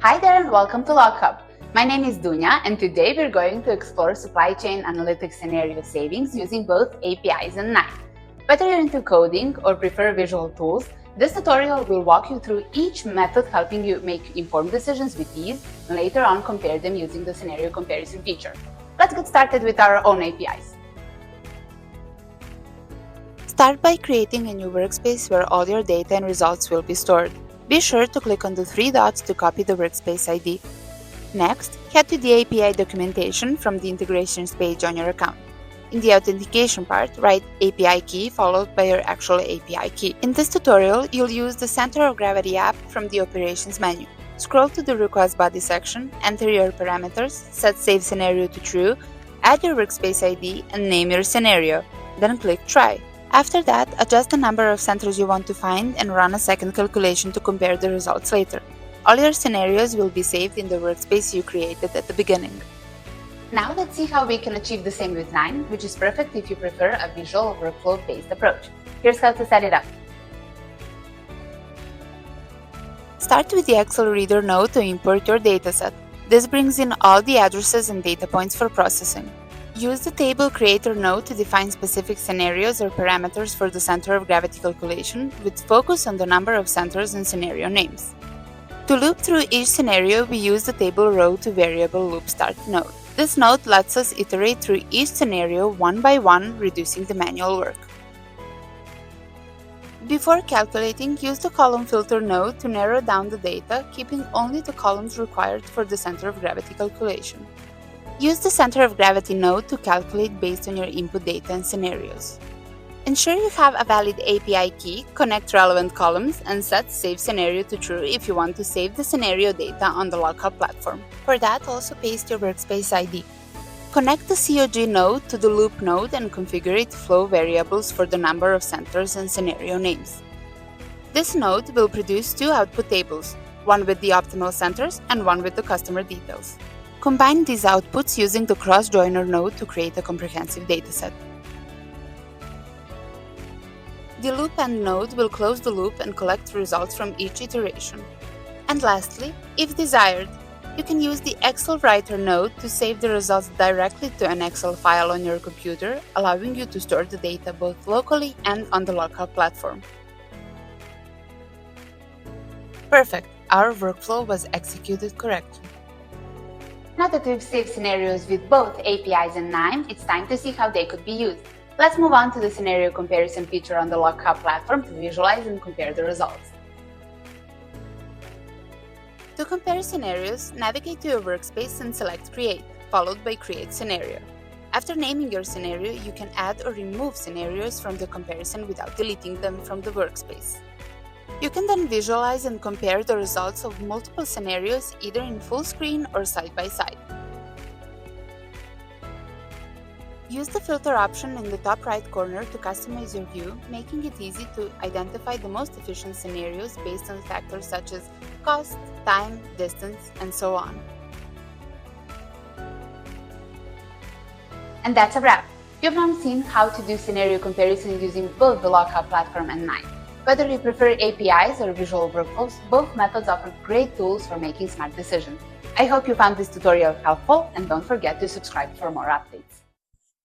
Hi there and welcome to LogHub. My name is Dunya and today we're going to explore supply chain analytics scenario savings using both APIs and KNIME. Whether you're into coding or prefer visual tools, this tutorial will walk you through each method, helping you make informed decisions with ease and later on compare them using the scenario comparison feature. Let's get started with our own APIs. Start by creating a new workspace where all your data and results will be stored. Be sure to click on the three dots to copy the workspace ID. Next, head to the API documentation from the integrations page on your account. In the authentication part, write API key followed by your actual API key. In this tutorial, you'll use the Center of Gravity app from the Operations menu. Scroll to the Request Body section, enter your parameters, set Save Scenario to True, add your workspace ID, and name your scenario. Then click Try. After that, adjust the number of centers you want to find and run a second calculation to compare the results later. All your scenarios will be saved in the workspace you created at the beginning. Now let's see how we can achieve the same with KNIME, which is perfect if you prefer a visual workflow-based approach. Here's how to set it up. Start with the Excel Reader node to import your dataset. This brings in all the addresses and data points for processing. Use the Table Creator node to define specific scenarios or parameters for the center of gravity calculation, with focus on the number of centers and scenario names. To loop through each scenario, we use the Table Row to Variable Loop Start node. This node lets us iterate through each scenario one by one, reducing the manual work. Before calculating, use the Column Filter node to narrow down the data, keeping only the columns required for the center of gravity calculation. Use the Center of Gravity node to calculate based on your input data and scenarios. Ensure you have a valid API key, connect relevant columns, and set Save Scenario to True if you want to save the scenario data on the LogHub platform. For that, also paste your workspace ID. Connect the COG node to the Loop node and configure it to flow variables for the number of centers and scenario names. This node will produce two output tables, one with the optimal centers and one with the customer details. Combine these outputs using the Cross-Joiner node to create a comprehensive dataset. The Loop-End node will close the loop and collect results from each iteration. And lastly, if desired, you can use the Excel Writer node to save the results directly to an Excel file on your computer, allowing you to store the data both locally and on the LogHub platform. Perfect! Our workflow was executed correctly. Now that we've saved scenarios with both APIs and KNIME, it's time to see how they could be used. Let's move on to the scenario comparison feature on the LogHub platform to visualize and compare the results. To compare scenarios, navigate to your workspace and select Create, followed by Create Scenario. After naming your scenario, you can add or remove scenarios from the comparison without deleting them from the workspace. You can then visualize and compare the results of multiple scenarios either in full screen or side by side. Use the filter option in the top right corner to customize your view, making it easy to identify the most efficient scenarios based on factors such as cost, time, distance, and so on. And that's a wrap. You've now seen how to do scenario comparison using both the LogHub platform and KNIME. Whether you prefer APIs or visual workflows, both methods offer great tools for making smart decisions. I hope you found this tutorial helpful and don't forget to subscribe for more updates.